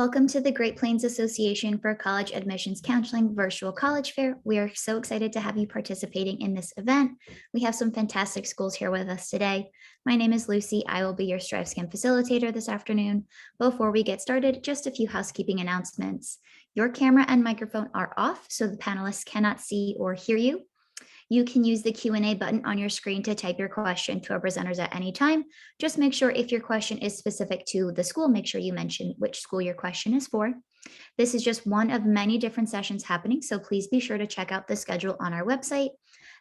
Welcome to the Great Plains Association for College Admissions Counseling Virtual College Fair. We are so excited to have you participating in this event. We have some fantastic schools here with us today. My name is Lucy. I will be your StriveScan facilitator this afternoon. Before we get started, just a few housekeeping announcements. Your camera and microphone are off, so the panelists cannot see or hear you. You can use the Q&A button on your screen to type your question to our presenters at any time. Just make sure if your question is specific to the school, make sure you mention which school your question is for. This is just one of many different sessions happening, so please be sure to check out the schedule on our website.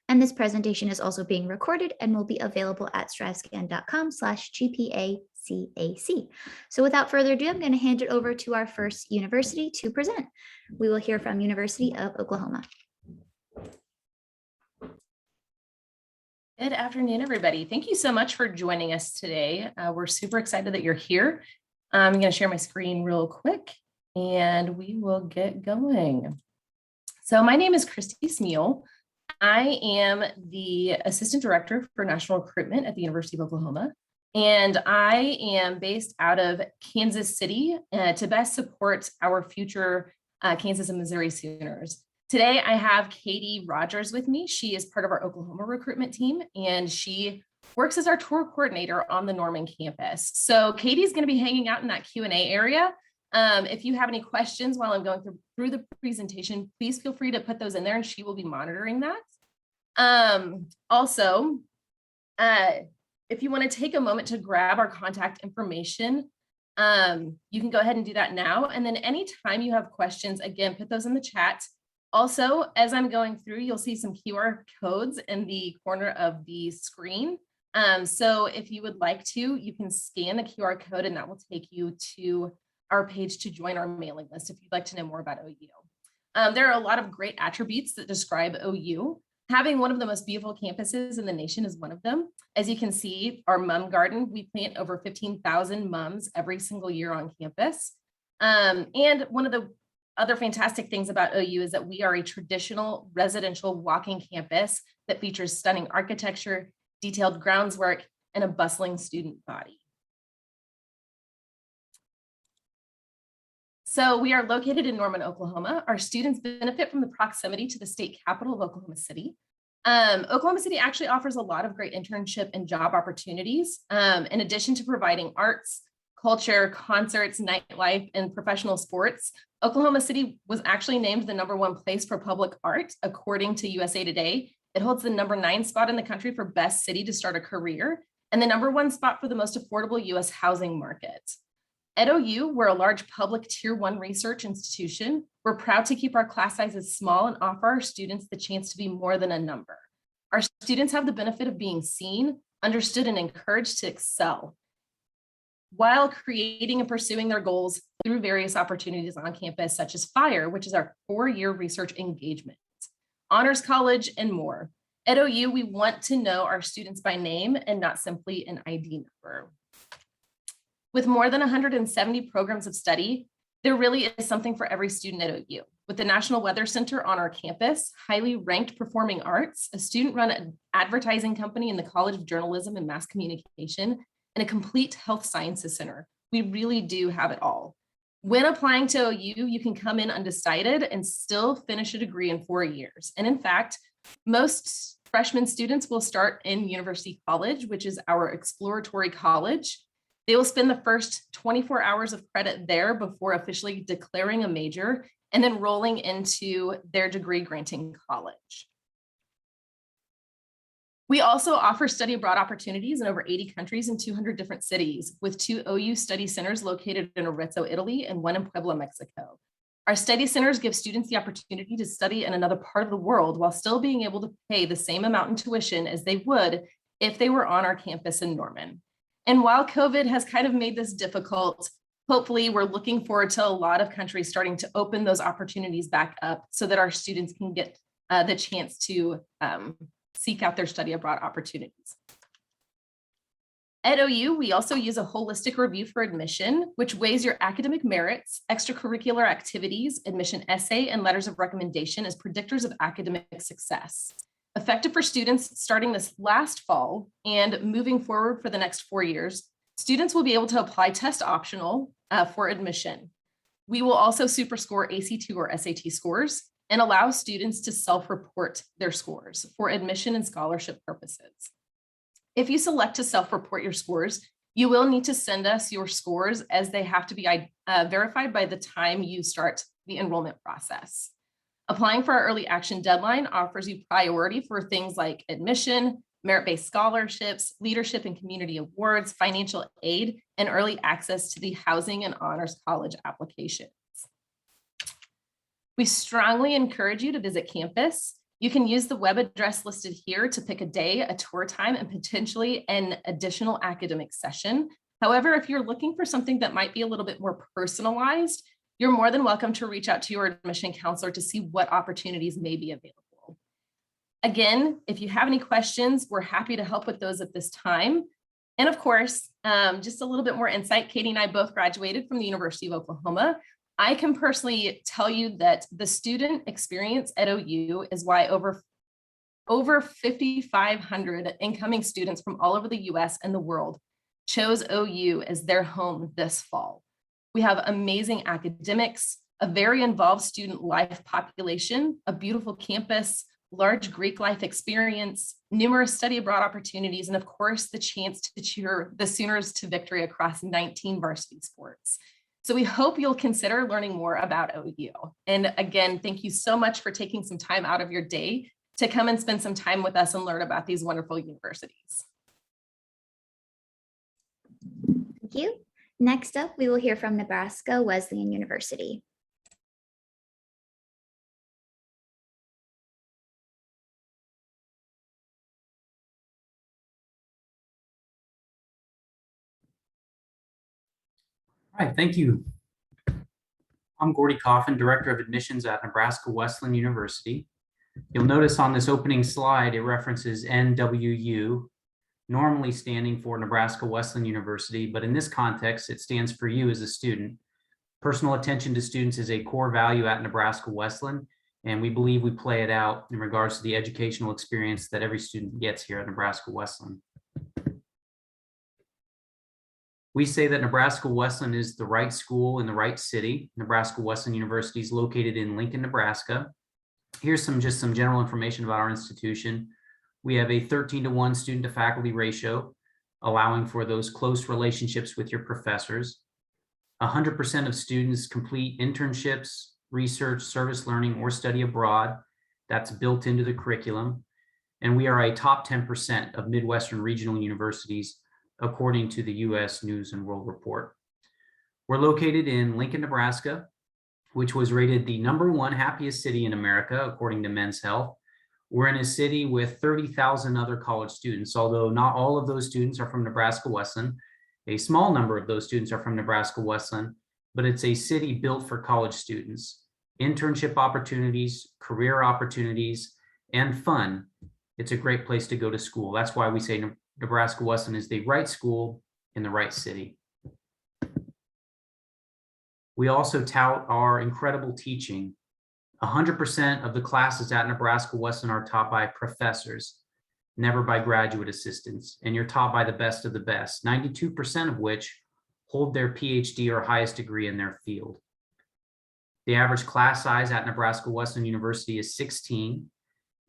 And this presentation is also being recorded and will be available at strivescan.com/GPACAC. So without further ado, I'm going to hand it over to our first university to present. We will hear from University of Oklahoma. Good afternoon, everybody. Thank you so much for joining us today. We're super excited that you're here. I'm going to share my screen real quick and we will get going. So my name is Christy Smeal. I am the Assistant Director for National Recruitment at the University of Oklahoma, and I am based out of Kansas City to best support our future Kansas and Missouri Sooners. Today, I have Katie Rogers with me. She is part of our Oklahoma recruitment team, and she works as our tour coordinator on the Norman campus. So Katie's going to be hanging out in that Q&A area. If you have any questions while I'm going through the presentation, please feel free to put those in there, and she will be monitoring that. Also, if you want to take a moment to grab our contact information, you can go ahead and do that now. And then anytime you have questions, again, put those in the chat. Also, as I'm going through, you'll see some QR codes in the corner of the screen. So if you would like to, you can scan the QR code and that will take you to our page to join our mailing list if you'd like to know more about OU. There are a lot of great attributes that describe OU. Having one of the most beautiful campuses in the nation is one of them. As you can see, our mum garden, we plant over 15,000 mums every single year on campus. And one of the other fantastic things about OU is that we are a traditional residential walking campus that features stunning architecture, detailed groundswork, and a bustling student body. So we are located in Norman, Oklahoma. Our students benefit from the proximity to the state capital of Oklahoma City. Oklahoma City actually offers a lot of great internship and job opportunities. In addition to providing arts, culture, concerts, nightlife, and professional sports, Oklahoma City was actually named the #1 place for public art, according to USA Today. It holds the #9 spot in the country for best city to start a career, and the #1 spot for the most affordable US housing market. At OU, we're a large public Tier 1 research institution. We're proud to keep our class sizes small and offer our students the chance to be more than a number. Our students have the benefit of being seen, understood, and encouraged to excel, while creating and pursuing their goals through various opportunities on campus, such as FIRE, which is our 4-year research engagement, Honors College, and more. At OU, we want to know our students by name and not simply an ID number. With more than 170 programs of study, there really is something for every student at OU. With the National Weather Center on our campus, highly ranked performing arts, a student-run advertising company in the College of Journalism and Mass Communication, and a complete health sciences center. We really do have it all. When applying to OU, you can come in undecided and still finish a degree in 4 years. And in fact, most freshman students will start in University College, which is our exploratory college. They will spend the first 24 hours of credit there before officially declaring a major and then rolling into their degree granting college. We also offer study abroad opportunities in over 80 countries and 200 different cities, with 2 OU study centers located in Arezzo, Italy, and 1 in Puebla, Mexico. Our study centers give students the opportunity to study in another part of the world while still being able to pay the same amount in tuition as they would if they were on our campus in Norman. And while COVID has kind of made this difficult, hopefully we're looking forward to a lot of countries starting to open those opportunities back up so that our students can get the chance to seek out their study abroad opportunities. At OU, we also use a holistic review for admission, which weighs your academic merits, extracurricular activities, admission essay, and letters of recommendation as predictors of academic success. Effective for students starting this last fall and moving forward for the next 4 years, students will be able to apply test optional for admission. We will also superscore ACT or SAT scores and allow students to self-report their scores for admission and scholarship purposes. If you select to self-report your scores, you will need to send us your scores as they have to be verified by the time you start the enrollment process. Applying for our early action deadline offers you priority for things like admission, merit-based scholarships, leadership and community awards, financial aid, and early access to the housing and honors college applications. We strongly encourage you to visit campus. You can use the web address listed here to pick a day, a tour time, and potentially an additional academic session. However, if you're looking for something that might be a little bit more personalized, you're more than welcome to reach out to your admission counselor to see what opportunities may be available. Again, if you have any questions, we're happy to help with those at this time. And of course, just a little bit more insight, Katie and I both graduated from the University of Oklahoma. I can personally tell you that the student experience at OU is why over 5,500 incoming students from all over the US and the world chose OU as their home this fall. We have amazing academics, a very involved student life population, a beautiful campus, large Greek life experience, numerous study abroad opportunities, and of course, the chance to cheer the Sooners to victory across 19 varsity sports. So we hope you'll consider learning more about OU. And again, thank you so much for taking some time out of your day to come and spend some time with us and learn about these wonderful universities. Thank you. Next up, we will hear from Nebraska Wesleyan University. All right, thank you. I'm Gordy Coffin, Director of Admissions at Nebraska Western University. You'll notice on this opening slide, it references NWU, normally standing for Nebraska Western University, but in this context, it stands for you as a student. Personal attention to students is a core value at Nebraska Western, and we believe we play it out in regards to the educational experience that every student gets here at Nebraska Western. We say that Nebraska Wesleyan is the right school in the right city. Nebraska Wesleyan University is located in Lincoln, Nebraska. Here's just some general information about our institution. We have a 13-to-1 student to faculty ratio, allowing for those close relationships with your professors. 100% of students complete internships, research, service learning, or study abroad. That's built into the curriculum. And we are a top 10% of Midwestern regional universities, according to the US News and World Report. We're located in Lincoln, Nebraska, which was rated the #1 happiest city in America, according to Men's Health. We're in a city with 30,000 other college students, although not all of those students are from Nebraska Wesleyan. A small number of those students are from Nebraska Wesleyan, but it's a city built for college students. Internship opportunities, career opportunities, and fun. It's a great place to go to school. That's why we say Nebraska Wesleyan is the right school in the right city. We also tout our incredible teaching. 100% of the classes at Nebraska Wesleyan are taught by professors, never by graduate assistants, and you're taught by the best of the best, 92% of which hold their PhD or highest degree in their field. The average class size at Nebraska Wesleyan University is 16,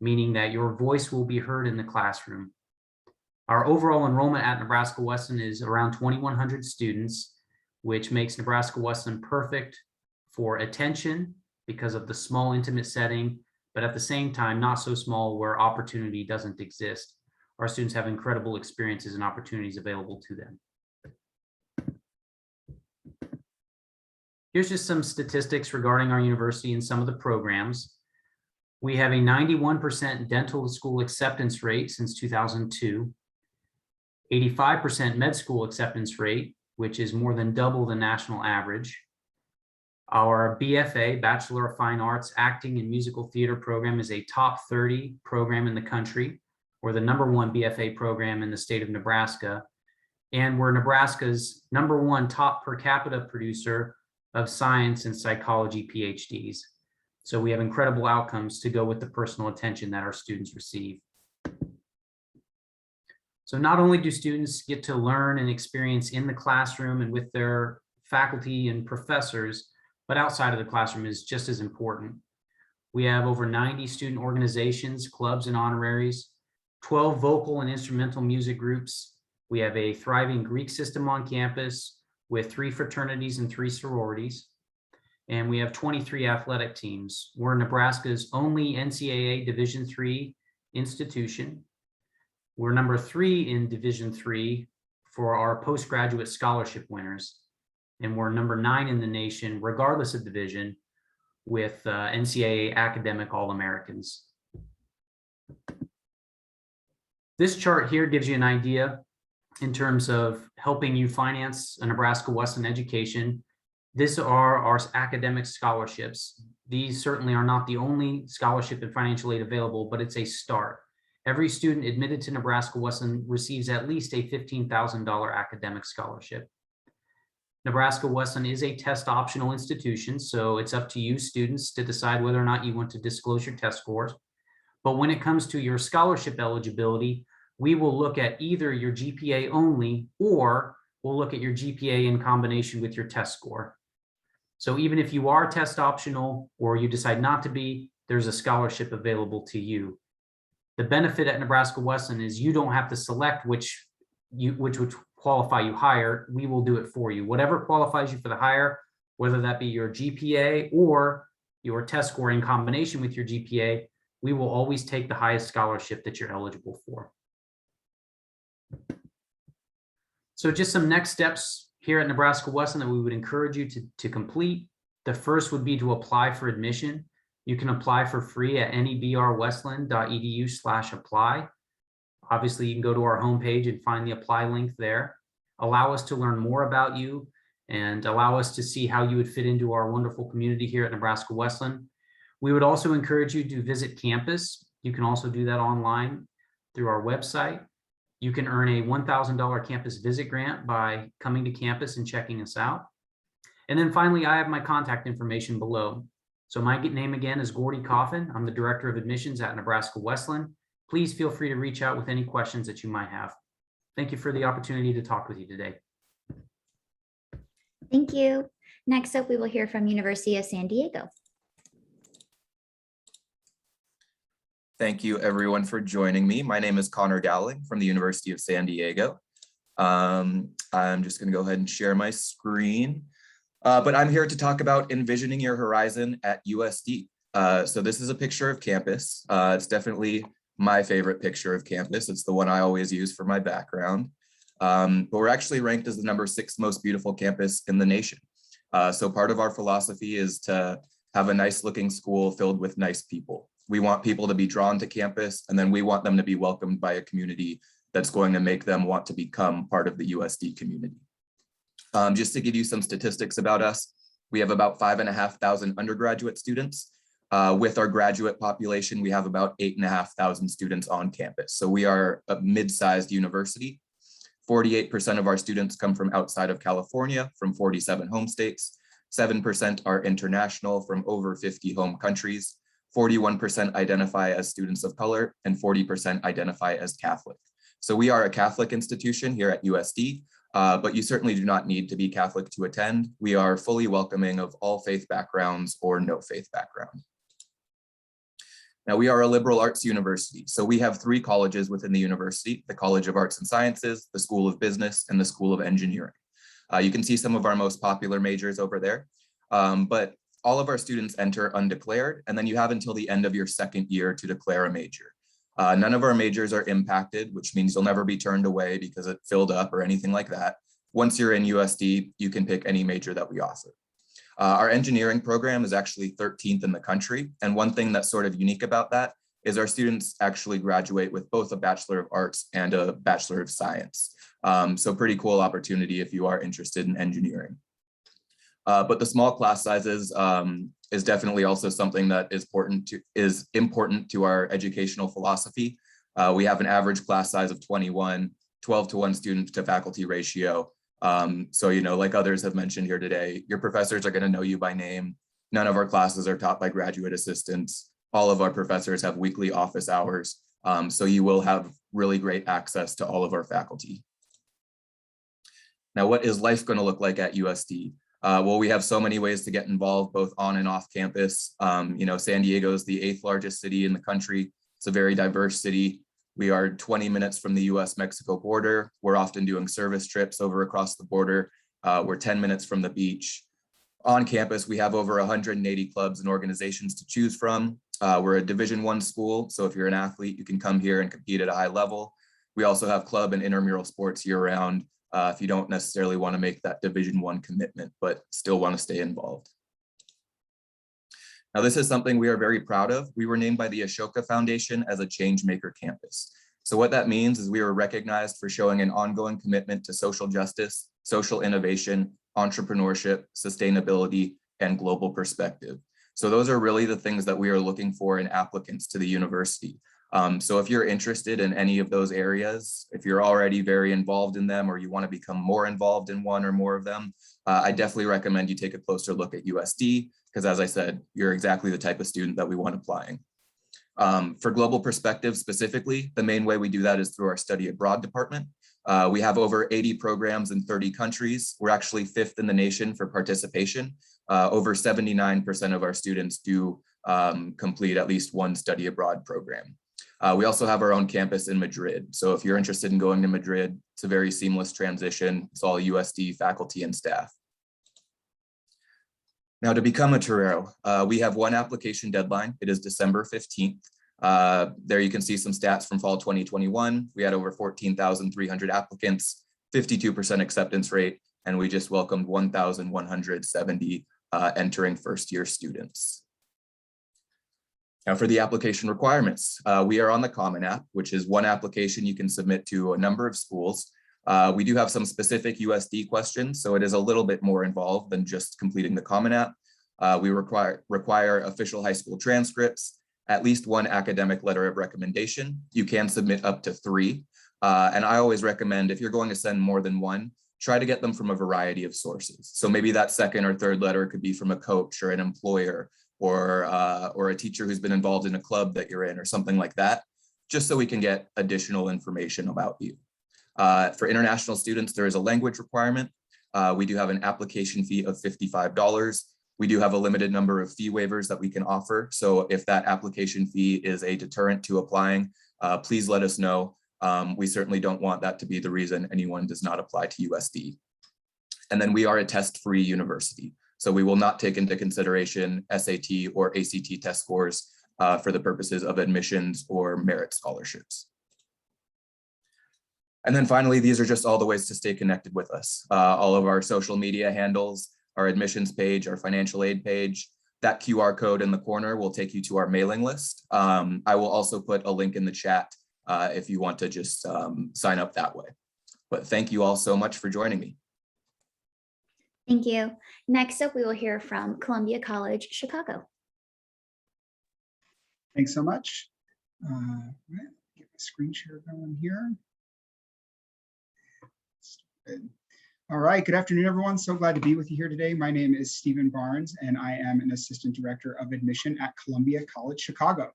meaning that your voice will be heard in the classroom. Our overall enrollment at Nebraska Wesleyan is around 2,100 students, which makes Nebraska Wesleyan perfect for attention because of the small, intimate setting, but at the same time, not so small where opportunity doesn't exist. Our students have incredible experiences and opportunities available to them. Here's just some statistics regarding our university and some of the programs. We have a 91% dental school acceptance rate since 2002. 85% med school acceptance rate, which is more than double the national average. Our BFA, Bachelor of Fine Arts, Acting and Musical Theater program is a top 30 program in the country. We're the #1 BFA program in the state of Nebraska. And we're Nebraska's #1 top per capita producer of science and psychology PhDs. So we have incredible outcomes to go with the personal attention that our students receive. So not only do students get to learn and experience in the classroom and with their faculty and professors, but outside of the classroom is just as important. We have over 90 student organizations, clubs, and honoraries, 12 vocal and instrumental music groups. We have a thriving Greek system on campus with 3 fraternities and 3 sororities. And we have 23 athletic teams. We're Nebraska's only NCAA Division III institution. We're number 3 in Division III for our postgraduate scholarship winners. And we're number 9 in the nation, regardless of division, with NCAA academic All-Americans. This chart here gives you an idea in terms of helping you finance a Nebraska Wesleyan education. These are our academic scholarships. These certainly are not the only scholarship and financial aid available, but it's a start. Every student admitted to Nebraska Wesleyan receives at least a $15,000 academic scholarship. Nebraska Wesleyan is a test optional institution, so it's up to you students to decide whether or not you want to disclose your test scores. But when it comes to your scholarship eligibility, we will look at either your GPA only, or we'll look at your GPA in combination with your test score. So even if you are test optional or you decide not to be, there's a scholarship available to you. The benefit at Nebraska Wesleyan is you don't have to select which would qualify you higher. We will do it for you. Whatever qualifies you for the higher, whether that be your GPA or your test score in combination with your GPA, we will always take the highest scholarship that you're eligible for. So just some next steps here at Nebraska Wesleyan that we would encourage you to complete. The first would be to apply for admission. You can apply for free at nebrwesleyan.edu/apply. Obviously, you can go to our homepage and find the apply link there. Allow us to learn more about you and allow us to see how you would fit into our wonderful community here at Nebraska Wesleyan. We would also encourage you to visit campus. You can also do that online through our website. You can earn a $1,000 campus visit grant by coming to campus and checking us out. And then finally, I have my contact information below. So my name again is Gordy Coffin. I'm the Director of Admissions at Nebraska Wesleyan. Please feel free to reach out with any questions that you might have. Thank you for the opportunity to talk with you today. Thank you. Next up, we will hear from University of San Diego. Thank you everyone for joining me. My name is Connor Dowling from the University of San Diego. I'm just going to go ahead and share my screen. But I'm here to talk about envisioning your horizon at USD. So this is a picture of campus. It's definitely my favorite picture of campus. It's the one I always use for my background. But we're actually ranked as the #6 most beautiful campus in the nation. So part of our philosophy is to have a nice looking school filled with nice people. We want people to be drawn to campus, and then we want them to be welcomed by a community that's going to make them want to become part of the USD community. Just to give you some statistics about us, we have about 5,500 undergraduate students. With our graduate population, we have about 8,500 students on campus. So we are a mid-sized university. 48% of our students come from outside of California, from 47 home states. 7% are international, from over 50 home countries. 41% identify as students of color, and 40% identify as Catholic. So we are a Catholic institution here at USD, but you certainly do not need to be Catholic to attend. We are fully welcoming of all faith backgrounds or no faith background. Now, we are a liberal arts university, so we have 3 colleges within the university: the College of Arts and Sciences, the School of Business, and the School of Engineering. You can see some of our most popular majors over there, but all of our students enter undeclared, and then you have until the end of your 2nd year to declare a major. None of our majors are impacted, which means you'll never be turned away because it filled up or anything like that. Once you're in USD, you can pick any major that we offer. Our engineering program is actually 13th in the country, and one thing that's sort of unique about that is our students actually graduate with both a Bachelor of Arts and a Bachelor of Science. So pretty cool opportunity if you are interested in engineering. But the small class sizes is definitely also something that is important to our educational philosophy. We have an average class size of 21, 12-to-1 student to faculty ratio. So, you know, like others have mentioned here today, your professors are going to know you by name. None of our classes are taught by graduate assistants. All of our professors have weekly office hours. So you will have really great access to all of our faculty. Now, what is life going to look like at USD? Well, we have so many ways to get involved, both on and off campus. San Diego is the 8th largest city in the country. It's a very diverse city. We are 20 minutes from the US-Mexico border. We're often doing service trips over across the border. We're 10 minutes from the beach. On campus, we have over 180 clubs and organizations to choose from. We're a Division I school, so if you're an athlete, you can come here and compete at a high level. We also have club and intramural sports year-round if you don't necessarily want to make that Division I commitment, but still want to stay involved. Now, this is something we are very proud of. We were named by the Ashoka Foundation as a Changemaker campus. So what that means is we were recognized for showing an ongoing commitment to social justice, social innovation, entrepreneurship, sustainability, and global perspective. So those are really the things that we are looking for in applicants to the university. So if you're interested in any of those areas, if you're already very involved in them or you want to become more involved in one or more of them, I definitely recommend you take a closer look at USD, because as I said, you're exactly the type of student that we want applying. For global perspective specifically, the main way we do that is through our study abroad department. We have over 80 programs in 30 countries. We're actually 5th in the nation for participation. Over 79% of our students do complete at least one study abroad program. We also have our own campus in Madrid. So if you're interested in going to Madrid, it's a very seamless transition. It's all USD faculty and staff. Now, to become a Torero, we have one application deadline. It is December 15th. There you can see some stats from fall 2021. We had over 14,300 applicants, 52% acceptance rate, and we just welcomed 1,170 entering first-year students. Now for the application requirements, we are on the Common App, which is one application you can submit to a number of schools. We do have some specific USD questions, so it is a little bit more involved than just completing the Common App. We require official high school transcripts, at least one academic letter of recommendation. You can submit up to 3. And I always recommend if you're going to send more than one, try to get them from a variety of sources. So maybe that second or third letter could be from a coach or an employer or a teacher who's been involved in a club that you're in or something like that, just so we can get additional information about you. For international students, there is a language requirement. We do have an application fee of $55. We do have a limited number of fee waivers that we can offer. So if that application fee is a deterrent to applying, please let us know. We certainly don't want that to be the reason anyone does not apply to USD. And then we are a test-free university. So we will not take into consideration SAT or ACT test scores for the purposes of admissions or merit scholarships. And then finally, these are just all the ways to stay connected with us. All of our social media handles, our admissions page, our financial aid page. That QR code in the corner will take you to our mailing list. I will also put a link in the chat if you want to just sign up that way. But thank you all so much for joining me. Thank you. Next up, we will hear from Columbia College, Chicago. Thanks so much. Right, get my screen share going here. Good. All right, good afternoon, everyone. So glad to be with you here today. My name is Stephen Barnes, and I am an Assistant Director of Admission at Columbia College, Chicago.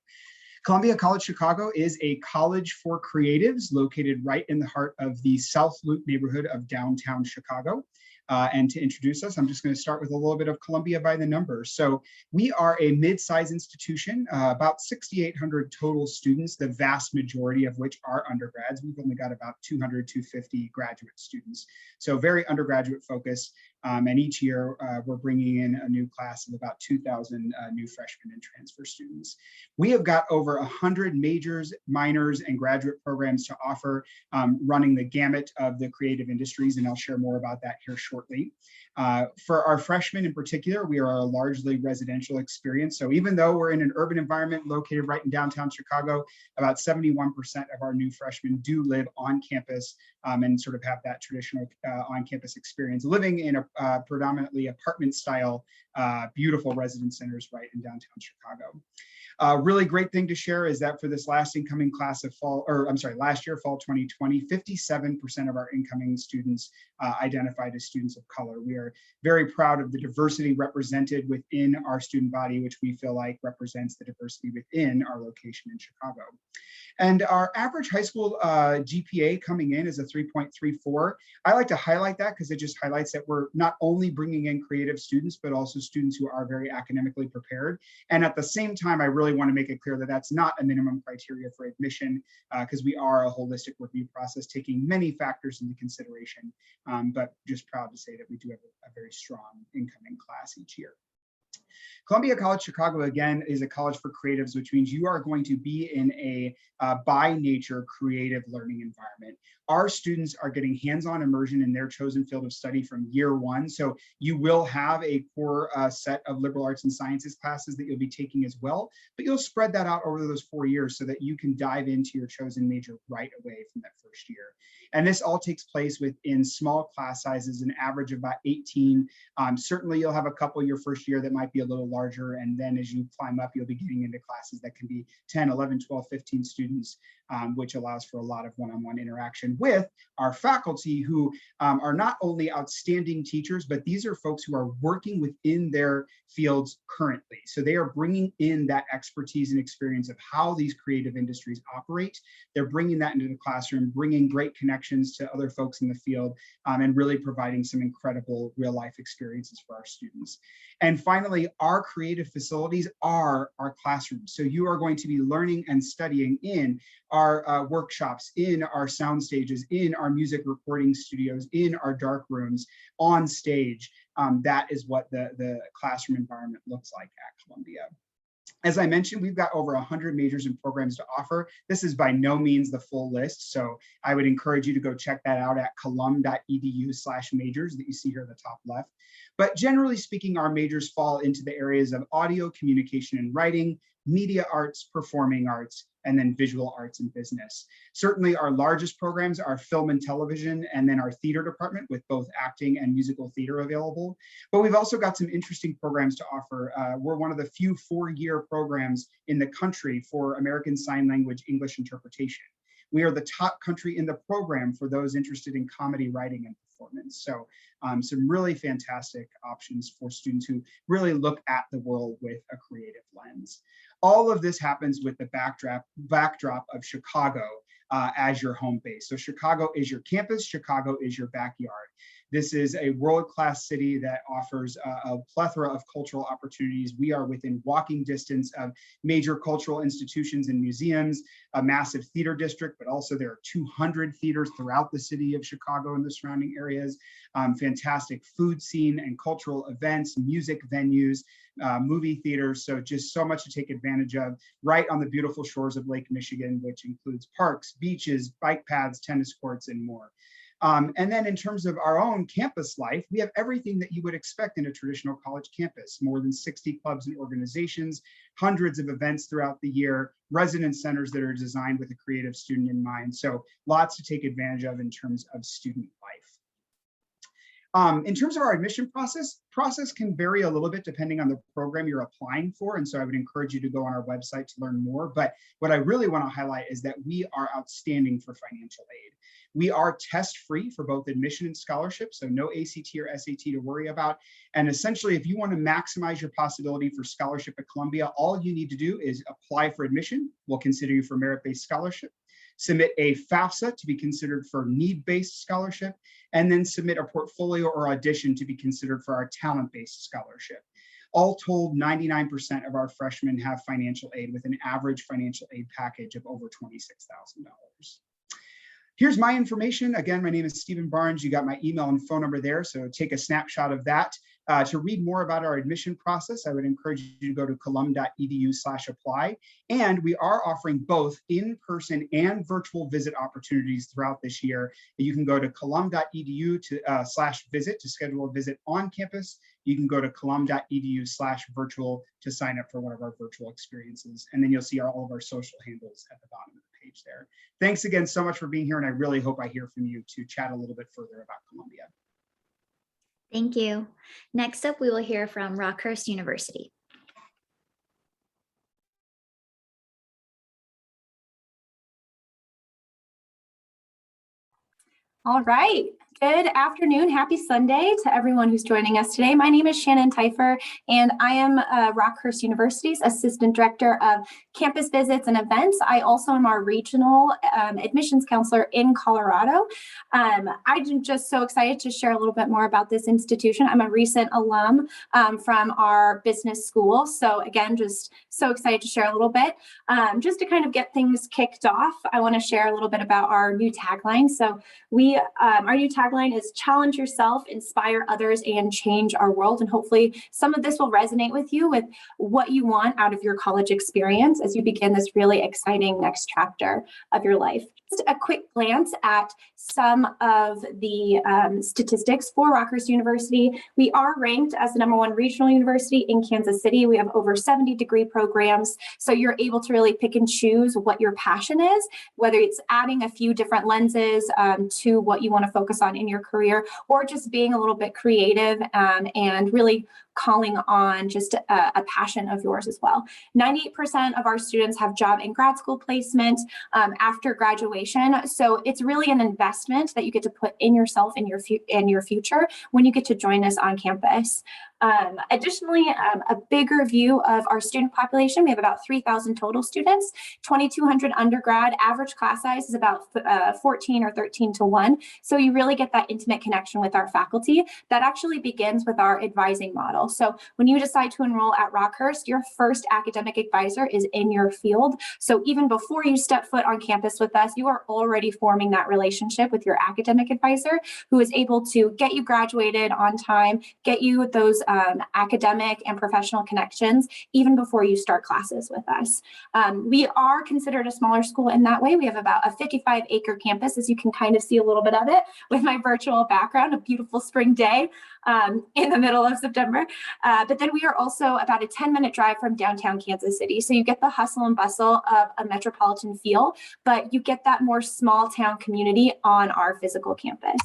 Columbia College Chicago is a college for creatives located right in the heart of the South Loop neighborhood of downtown Chicago. And to introduce us, I'm just going to start with a little bit of Columbia by the numbers. So we are a mid-sized institution, about 6,800 total students, the vast majority of which are undergrads. We've only got about 200, 250 graduate students. So very undergraduate focused. And each year we're bringing in a new class of about 2,000 new freshmen and transfer students. We have got over 100 majors, minors, and graduate programs to offer, running the gamut of the creative industries, and I'll share more about that here shortly. For our freshmen in particular, we are a largely residential experience. So even though we're in an urban environment located right in downtown Chicago, about 71% of our new freshmen do live on campus and sort of have that traditional on-campus experience, living in a predominantly apartment style, beautiful residence centers right in downtown Chicago. Really great thing to share is that for this last incoming class of last year, fall 2020, 57% of our incoming students identified as students of color. We are very proud of the diversity represented within our student body, which we feel like represents the diversity within our location in Chicago. And our average high school GPA coming in is a 3.34. I like to highlight that because it just highlights that we're not only bringing in creative students, but also students who are very academically prepared. And at the same time, I really want to make it clear that that's not a minimum criteria for admission because we are a holistic review process taking many factors into consideration, but just proud to say that we do have a very strong incoming class each year. Columbia College Chicago, again, is a college for creatives, which means you are going to be in a by nature creative learning environment. Our students are getting hands-on immersion in their chosen field of study from year one. So you will have a core set of liberal arts and sciences classes that you'll be taking as well, but you'll spread that out over those 4 years so that you can dive into your chosen major right away from that first year. And this all takes place within small class sizes, an average of about 18. Certainly you'll have a couple your first year that might be a little larger. And then as you climb up, you'll be getting into classes that can be 10, 11, 12, 15 students, which allows for a lot of one-on-one interaction with our faculty who are not only outstanding teachers, but these are folks who are working within their fields currently. So they are bringing in that expertise and experience of how these creative industries operate. They're bringing that into the classroom, bringing great connections to other folks in the field, and really providing some incredible real-life experiences for our students. And finally, our creative facilities are our classrooms. So you are going to be learning and studying in our workshops, in our sound stages, in our music recording studios, in our dark rooms, on stage. That is what the classroom environment looks like at Columbia. As I mentioned, we've got over 100 majors and programs to offer. This is by no means the full list, so I would encourage you to go check that out at colum.edu/majors that you see here at the top left. But generally speaking, our majors fall into the areas of audio, communication and writing, media arts, performing arts, and then visual arts and business. Certainly our largest programs are film and television, and then our theater department with both acting and musical theater available. But we've also got some interesting programs to offer. We're one of the few 4-year programs in the country for American Sign Language English interpretation. We are the top country in the program for those interested in comedy writing and performance. So some really fantastic options for students who really look at the world with a creative lens. All of this happens with the backdrop of Chicago as your home base. So Chicago is your campus, Chicago is your backyard. This is a world-class city that offers a plethora of cultural opportunities. We are within walking distance of major cultural institutions and museums, a massive theater district, but also there are 200 theaters throughout the city of Chicago and the surrounding areas, fantastic food scene and cultural events, music venues, movie theaters. So just so much to take advantage of right on the beautiful shores of Lake Michigan, which includes parks, beaches, bike paths, tennis courts, and more. And then in terms of our own campus life, we have everything that you would expect in a traditional college campus, more than 60 clubs and organizations, hundreds of events throughout the year, residence centers that are designed with a creative student in mind. So lots to take advantage of in terms of student life. In terms of our admission process can vary a little bit depending on the program you're applying for. And so I would encourage you to go on our website to learn more. But what I really want to highlight is that we are outstanding for financial aid. We are test-free for both admission and scholarship, so no ACT or SAT to worry about. And essentially, if you want to maximize your possibility for scholarship at Columbia, all you need to do is apply for admission. We'll consider you for merit-based scholarship. Submit a FAFSA to be considered for need-based scholarship, and then submit a portfolio or audition to be considered for our talent-based scholarship. All told, 99% of our freshmen have financial aid with an average financial aid package of over $26,000. Here's my information. Again, my name is Stephen Barnes. You got my email and phone number there, so take a snapshot of that. To read more about our admission process, I would encourage you to go to colum.edu/apply. And we are offering both in-person and virtual visit opportunities throughout this year. You can go to colum.edu/visit to schedule a visit on campus. You can go to colum.edu/virtual to sign up for one of our virtual experiences. And then you'll see all of our social handles at the bottom of the page there. Thanks again so much for being here. And I really hope I hear from you to chat a little bit further about Columbia. Thank you. Next up, we will hear from Rockhurst University. All right. Good afternoon. Happy Sunday to everyone who's joining us today. My name is Shannon Teifer, and I am Rockhurst University's Assistant Director of Campus Visits and Events. I also am our Regional Admissions Counselor in Colorado. I'm just so excited to share a little bit more about this institution. I'm a recent alum from our business school. So again, just so excited to share a little bit. Just to kind of get things kicked off, I want to share a little bit about our new tagline. So our new tagline is challenge yourself, inspire others, and change our world. And hopefully some of this will resonate with you with what you want out of your college experience as you begin this really exciting next chapter of your life. Just a quick glance at some of the statistics for Rockhurst University. We are ranked as the #1 regional university in Kansas City. We have over 70 degree programs. So you're able to really pick and choose what your passion is, whether it's adding a few different lenses to what you want to focus on in your career, or just being a little bit creative and really calling on just a passion of yours as well. 98% of our students have job and grad school placement after graduation. So it's really an investment that you get to put in yourself and your future when you get to join us on campus. Additionally, a bigger view of our student population. We have about 3,000 total students, 2,200 undergrad. Average class size is about 14 or 13 to 1. So you really get that intimate connection with our faculty. That actually begins with our advising model. So when you decide to enroll at Rockhurst, your first academic advisor is in your field. So even before you step foot on campus with us, you are already forming that relationship with your academic advisor, who is able to get you graduated on time, get you those academic and professional connections even before you start classes with us. We are considered a smaller school in that way. We have about a 55-acre campus, as you can kind of see a little bit of it with my virtual background, a beautiful spring day in the middle of September. But then we are also about a 10-minute drive from downtown Kansas City. So you get the hustle and bustle of a metropolitan feel, but you get that more small town community on our physical campus.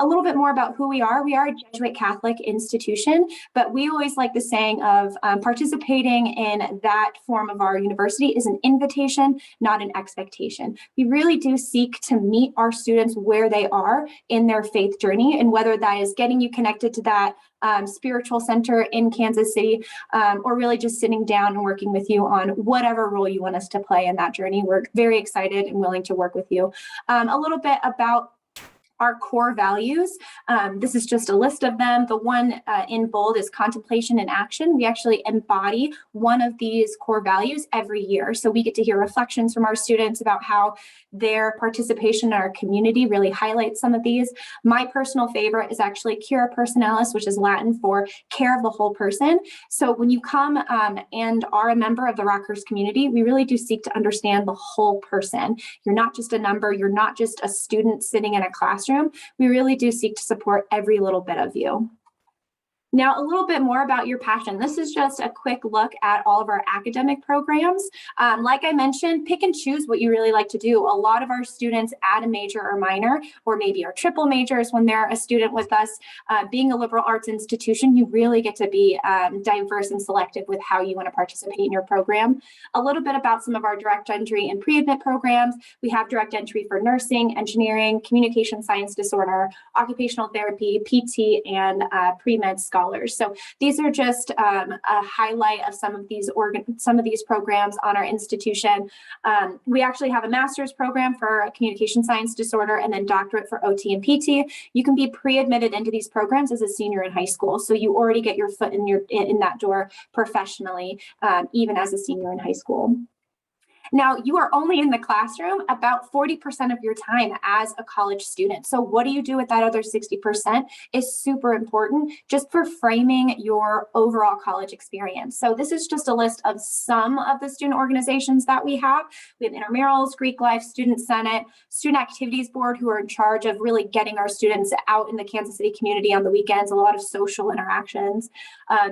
A little bit more about who we are. We are a Jesuit Catholic institution, but we always like the saying of participating in that form of our university is an invitation, not an expectation. We really do seek to meet our students where they are in their faith journey, and whether that is getting you connected to that spiritual center in Kansas City, or really just sitting down and working with you on whatever role you want us to play in that journey. We're very excited and willing to work with you. A little bit about our core values. This is just a list of them. The one in bold is contemplation and action. We actually embody one of these core values every year. So we get to hear reflections from our students about how their participation in our community really highlights some of these. My personal favorite is actually Cura Personalis, which is Latin for care of the whole person. So when you come and are a member of the Rockhurst community, we really do seek to understand the whole person. You're not just a number, you're not just a student sitting in a classroom. We really do seek to support every little bit of you. Now, a little bit more about your passion. This is just a quick look at all of our academic programs. Like I mentioned, pick and choose what you really like to do. A lot of our students add a major or minor, or maybe are triple majors when they're a student with us. Being a liberal arts institution, you really get to be diverse and selective with how you want to participate in your program. A little bit about some of our direct entry and pre-admit programs. We have direct entry for nursing, engineering, communication science disorder, occupational therapy, PT, and pre-med scholars. So these are just a highlight of some of these programs on our institution. We actually have a master's program for communication science disorder, and then doctorate for OT and PT. You can be pre-admitted into these programs as a senior in high school, so you already get your foot in that door professionally, even as a senior in high school. Now, you are only in the classroom about 40% of your time as a college student. So what do you do with that other 60% is super important just for framing your overall college experience. So this is just a list of some of the student organizations that we have. We have intramurals, Greek Life, Student Senate, Student Activities Board, who are in charge of really getting our students out in the Kansas City community on the weekends, a lot of social interactions,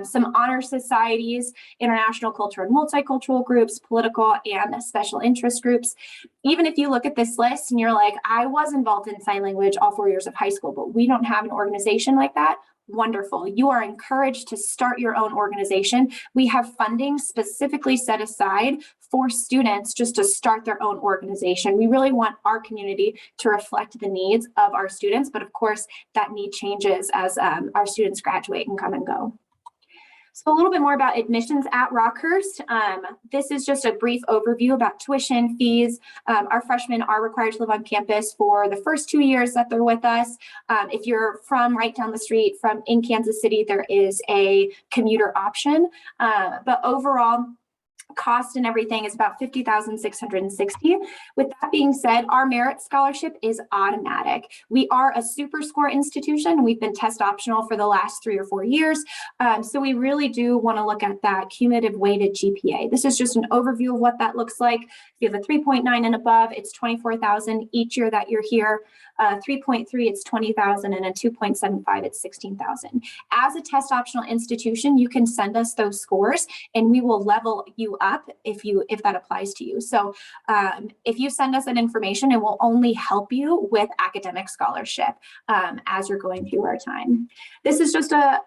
some honor societies, international culture and multicultural groups, political and special interest groups. Even if you look at this list and you're like, I was involved in sign language all 4 years of high school, but we don't have an organization like that, wonderful. You are encouraged to start your own organization. We have funding specifically set aside for students just to start their own organization. We really want our community to reflect the needs of our students, but of course that need changes as our students graduate and come and go. So a little bit more about admissions at Rockhurst. This is just a brief overview about tuition, fees. Our freshmen are required to live on campus for the first 2 years that they're with us. If you're from right down the street from in Kansas City, there is a commuter option. But overall, cost and everything is about $50,660. With that being said, our merit scholarship is automatic. We are a super score institution. We've been test optional for the last 3 or 4 years. So we really do want to look at that cumulative weighted GPA. This is just an overview of what that looks like. If you have a 3.9 and above, it's $24,000 each year that you're here. 3.3, it's $20,000, and a 2.75, it's $16,000. As a test optional institution, you can send us those scores and we will level you up if that applies to you. So if you send us that information, it will only help you with academic scholarship as you're going through our time. This is just a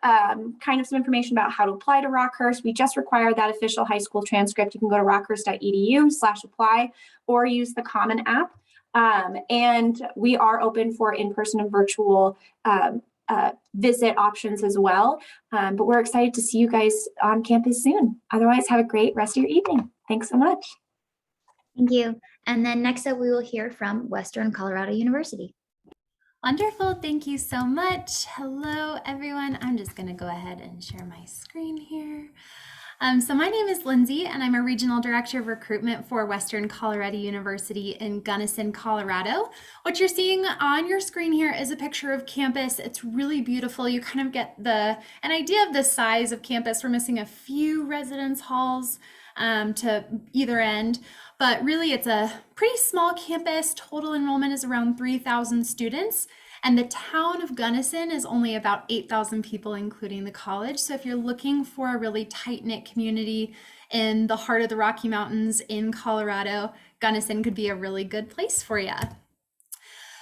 kind of some information about how to apply to Rockhurst. We just require that official high school transcript. You can go to rockhurst.edu/apply or use the Common App. And we are open for in-person and virtual visit options as well. But we're excited to see you guys on campus soon. Otherwise, have a great rest of your evening. Thanks so much. Thank you. And then next up, we will hear from Western Colorado University. Wonderful. Thank you so much. Hello, everyone. I'm just going to go ahead and share my screen here. So my name is Lindsay, and I'm a Regional Director of Recruitment for Western Colorado University in Gunnison, Colorado. What you're seeing on your screen here is a picture of campus. It's really beautiful. You kind of get an idea of the size of campus. We're missing a few residence halls to either end, but really it's a pretty small campus. Total enrollment is around 3,000 students. And the town of Gunnison is only about 8,000 people, including the college. So if you're looking for a really tight-knit community in the heart of the Rocky Mountains in Colorado, Gunnison could be a really good place for you.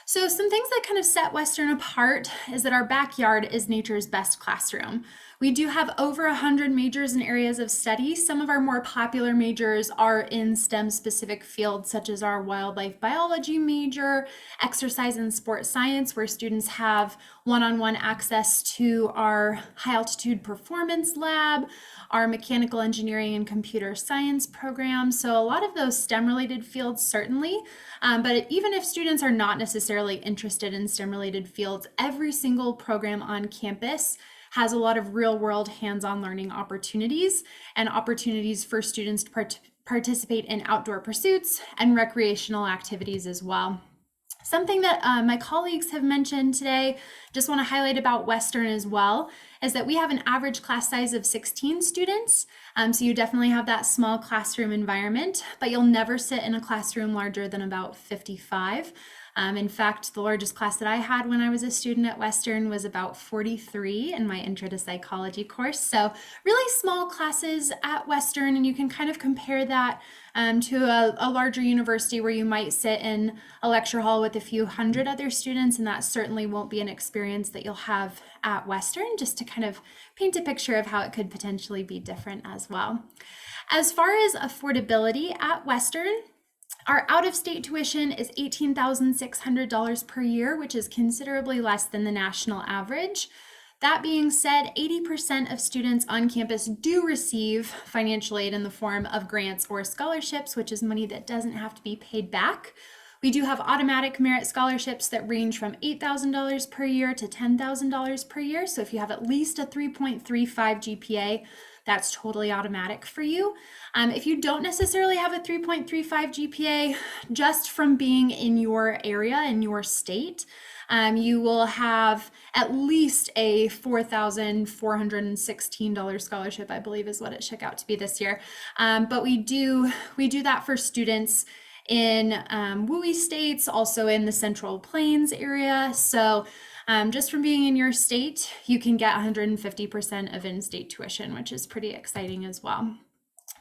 So some things that kind of set Western apart is that our backyard is nature's best classroom. We do have over 100 majors and areas of study. Some of our more popular majors are in STEM-specific fields, such as our wildlife biology major, exercise and sport science, where students have one-on-one access to our high-altitude performance lab, our mechanical engineering and computer science program. So a lot of those STEM-related fields, certainly. But even if students are not necessarily interested in STEM-related fields, every single program on campus has a lot of real-world hands-on learning opportunities and opportunities for students to participate in outdoor pursuits and recreational activities as well. Something that my colleagues have mentioned today, just want to highlight about Western as well, is that we have an average class size of 16 students. So you definitely have that small classroom environment, but you'll never sit in a classroom larger than about 55. In fact, the largest class that I had when I was a student at Western was about 43 in my Intro to Psychology course. So really small classes at Western, and you can kind of compare that to a larger university where you might sit in a lecture hall with a few hundred other students, and that certainly won't be an experience that you'll have at Western, just to kind of paint a picture of how it could potentially be different as well. As far as affordability at Western, our out-of-state tuition is $18,600 per year, which is considerably less than the national average. That being said, 80% of students on campus do receive financial aid in the form of grants or scholarships, which is money that doesn't have to be paid back. We do have automatic merit scholarships that range from $8,000 per year to $10,000 per year. So if you have at least a 3.35 GPA, that's totally automatic for you. If you don't necessarily have a 3.35 GPA, just from being in your area, in your state, you will have at least a $4,416 scholarship, I believe is what it shook out to be this year. But we do that for students in WUI states, also in the Central Plains area. So just from being in your state, you can get 150% of in-state tuition, which is pretty exciting as well.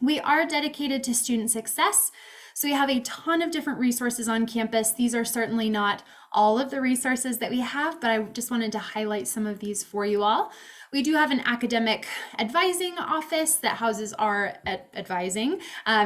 We are dedicated to student success. So we have a ton of different resources on campus. These are certainly not all of the resources that we have, but I just wanted to highlight some of these for you all. We do have an academic advising office that houses our advising,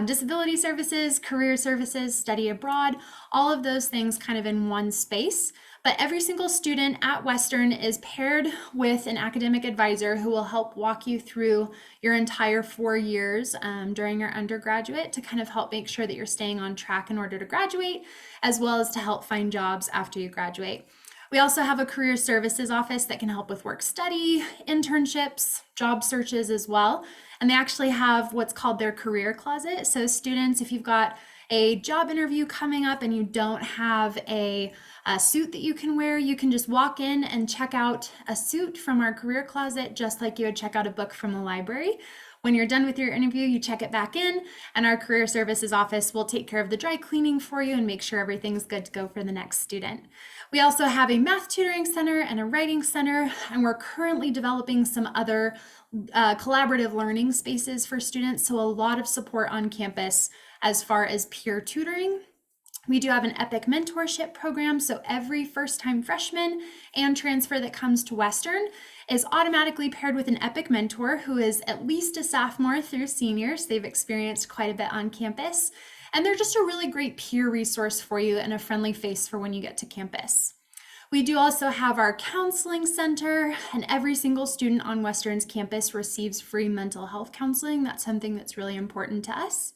disability services, career services, study abroad, all of those things kind of in one space. But every single student at Western is paired with an academic advisor who will help walk you through your entire 4 years during your undergraduate to kind of help make sure that you're staying on track in order to graduate, as well as to help find jobs after you graduate. We also have a career services office that can help with work study, internships, job searches as well. And they actually have what's called their career closet. So students, if you've got a job interview coming up and you don't have a suit that you can wear, you can just walk in and check out a suit from our career closet, just like you would check out a book from the library. When you're done with your interview, you check it back in, and our career services office will take care of the dry cleaning for you and make sure everything's good to go for the next student. We also have a math tutoring center and a writing center, and we're currently developing some other collaborative learning spaces for students, so a lot of support on campus as far as peer tutoring. We do have an EPIC mentorship program, so every first-time freshman and transfer that comes to Western is automatically paired with an EPIC mentor who is at least a sophomore through seniors. They've experienced quite a bit on campus, and they're just a really great peer resource for you and a friendly face for when you get to campus. We do also have our counseling center, and every single student on Western's campus receives free mental health counseling. That's something that's really important to us.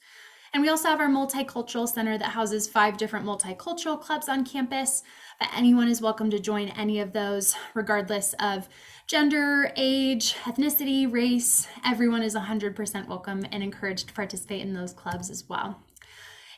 And we also have our multicultural center that houses 5 different multicultural clubs on campus, but anyone is welcome to join any of those, regardless of gender, age, ethnicity, race. Everyone is 100% welcome and encouraged to participate in those clubs as well.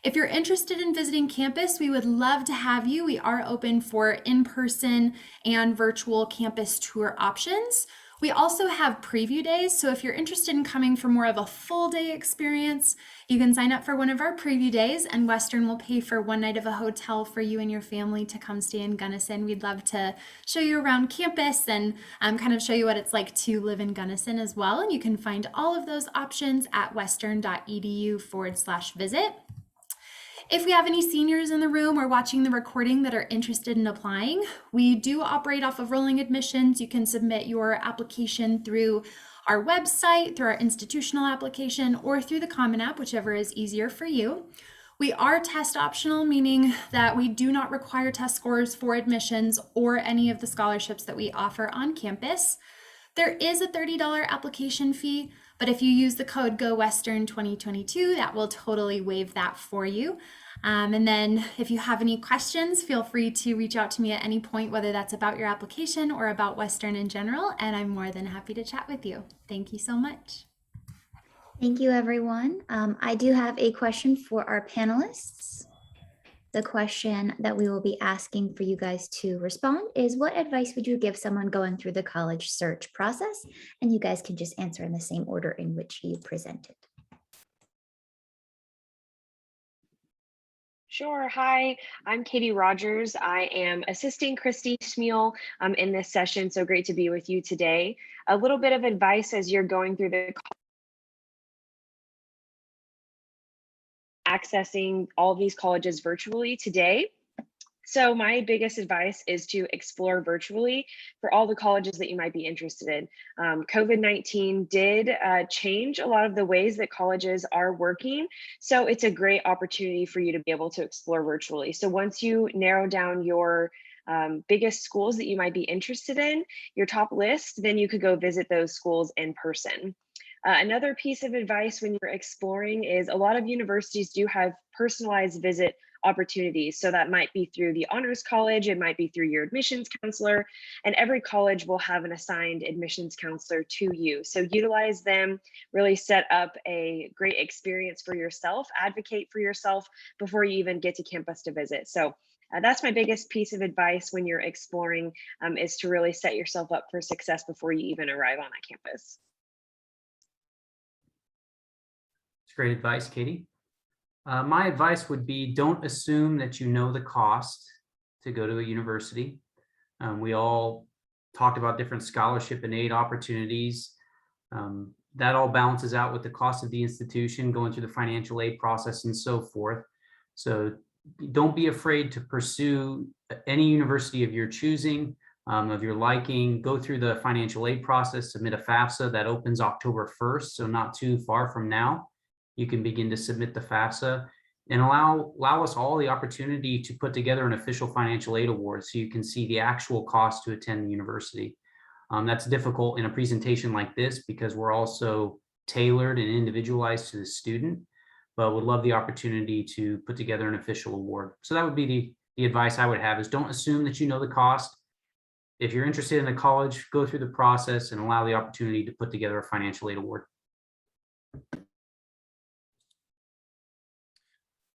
If you're interested in visiting campus, we would love to have you. We are open for in-person and virtual campus tour options. We also have preview days, so if you're interested in coming for more of a full day experience, you can sign up for one of our preview days, and Western will pay for 1 night of a hotel for you and your family to come stay in Gunnison. We'd love to show you around campus and kind of show you what it's like to live in Gunnison as well. And you can find all of those options at western.edu/visit. If we have any seniors in the room or watching the recording that are interested in applying, we do operate off of rolling admissions. You can submit your application through our website, through our institutional application, or through the Common App, whichever is easier for you. We are test optional, meaning that we do not require test scores for admissions or any of the scholarships that we offer on campus. There is a $30 application fee, but if you use the code GOWESTERN2022, that will totally waive that for you. And then if you have any questions, feel free to reach out to me at any point, whether that's about your application or about Western in general, and I'm more than happy to chat with you. Thank you so much. Thank you, everyone. I do have a question for our panelists. The question that we will be asking for you guys to respond is, what advice would you give someone going through the college search process? And you guys can just answer in the same order in which you presented. Sure. Hi, I'm Katie Rogers. I am assisting Christy Schmiel in this session. So great to be with you today. A little bit of advice as you're going through the accessing all of these colleges virtually today. So my biggest advice is to explore virtually for all the colleges that you might be interested in. COVID-19 did change a lot of the ways that colleges are working. So it's a great opportunity for you to be able to explore virtually. So once you narrow down your biggest schools that you might be interested in, your top list, then you could go visit those schools in person. Another piece of advice when you're exploring is a lot of universities do have personalized visit opportunities. So that might be through the Honors College, it might be through your admissions counselor, and every college will have an assigned admissions counselor to you. So utilize them, really set up a great experience for yourself, advocate for yourself before you even get to campus to visit. So that's my biggest piece of advice when you're exploring, is to really set yourself up for success before you even arrive on that campus. It's great advice, Katie. My advice would be, don't assume that you know the cost to go to a university. We all talked about different scholarship and aid opportunities. That all balances out with the cost of the institution, going through the financial aid process and so forth. So don't be afraid to pursue any university of your choosing, of your liking. Go through the financial aid process, submit a FAFSA that opens October 1st, so not too far from now. You can begin to submit the FAFSA and allow us all the opportunity to put together an official financial aid award so you can see the actual cost to attend the university. That's difficult in a presentation like this because we're also tailored and individualized to the student, but would love the opportunity to put together an official award. So that would be the advice I would have, is don't assume that you know the cost. If you're interested in the college, go through the process and allow the opportunity to put together a financial aid award.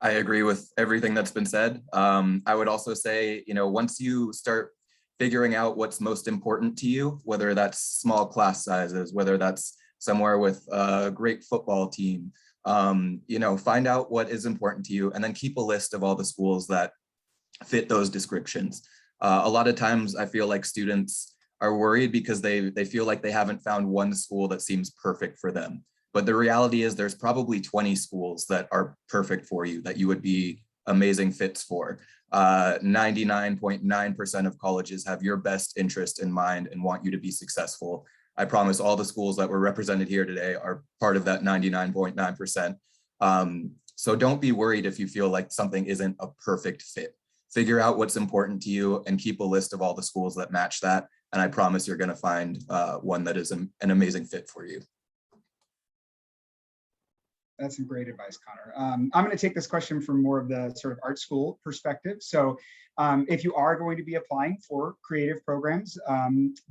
I agree with everything that's been said. I would also say, once you start figuring out what's most important to you, whether that's small class sizes, whether that's somewhere with a great football team, find out what is important to you and then keep a list of all the schools that fit those descriptions. A lot of times I feel like students are worried because they feel like they haven't found one school that seems perfect for them. But the reality is there's probably 20 schools that are perfect for you, that you would be amazing fits for. 99.9% of colleges have your best interest in mind and want you to be successful. I promise all the schools that were represented here today are part of that 99.9%. So don't be worried if you feel like something isn't a perfect fit. Figure out what's important to you and keep a list of all the schools that match that. And I promise you're going to find one that is an amazing fit for you. That's some great advice, Connor. I'm going to take this question from more of the sort of art school perspective. So if you are going to be applying for creative programs,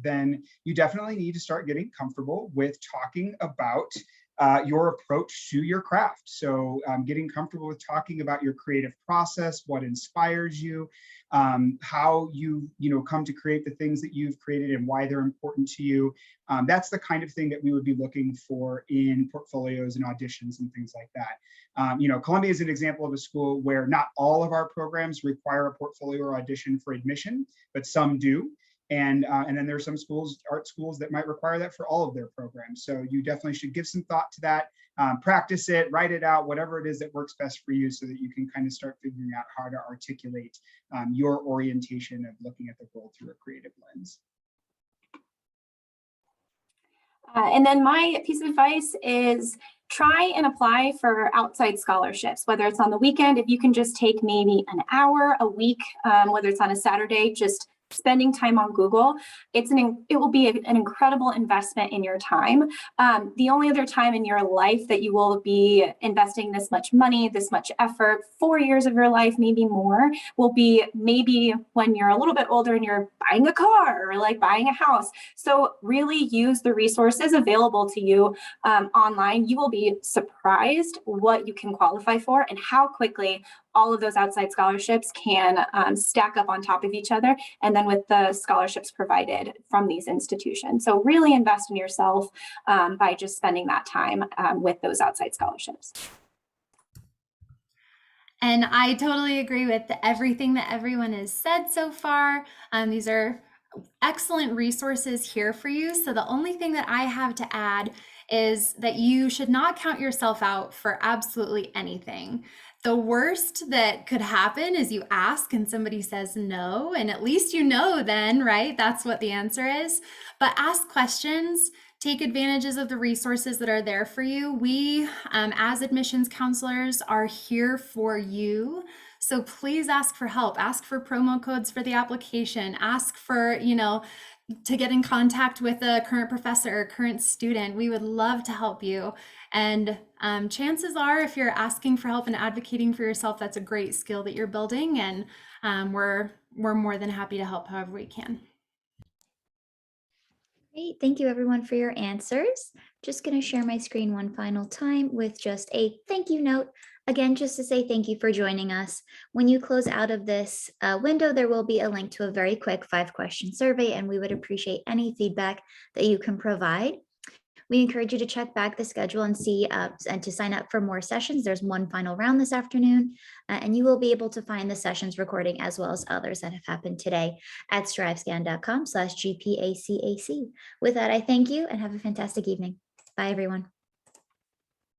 then you definitely need to start getting comfortable with talking about your approach to your craft. So getting comfortable with talking about your creative process, what inspires you, how you come to create the things that you've created and why they're important to you. That's the kind of thing that we would be looking for in portfolios and auditions and things like that. Columbia is an example of a school where not all of our programs require a portfolio or audition for admission, but some do. And then there's some schools, art schools, that might require that for all of their programs. So you definitely should give some thought to that, practice it, write it out, whatever it is that works best for you so that you can kind of start figuring out how to articulate your orientation of looking at the world through a creative lens. And then my piece of advice is try and apply for outside scholarships, whether it's on the weekend, if you can just take maybe an hour a week, whether it's on a Saturday, just spending time on Google. It will be an incredible investment in your time. The only other time in your life that you will be investing this much money, this much effort, 4 years of your life, maybe more, will be maybe when you're a little bit older and you're buying a car or like buying a house. So really use the resources available to you online. You will be surprised what you can qualify for and how quickly all of those outside scholarships can stack up on top of each other, and then with the scholarships provided from these institutions. So really invest in yourself by just spending that time with those outside scholarships. And I totally agree with everything that everyone has said so far. These are excellent resources here for you. So the only thing that I have to add is that you should not count yourself out for absolutely anything. The worst that could happen is you ask and somebody says no, and at least you know then, right? That's what the answer is. But ask questions, take advantages of the resources that are there for you. We, as admissions counselors, are here for you. So please ask for help, ask for promo codes for the application, ask for, to get in contact with a current professor or current student. We would love to help you. And chances are, if you're asking for help and advocating for yourself, that's a great skill that you're building. And we're more than happy to help however we can. Great. Thank you everyone for your answers. Just going to share my screen one final time with just a thank you note. Again, just to say thank you for joining us. When you close out of this window, there will be a link to a very quick 5-question survey, and we would appreciate any feedback that you can provide. We encourage you to check back the schedule and see and to sign up for more sessions. There's one final round this afternoon, and you will be able to find the sessions recording as well as others that have happened today at strivescan.com/GPACAC. With that, I thank you and have a fantastic evening. Bye, everyone.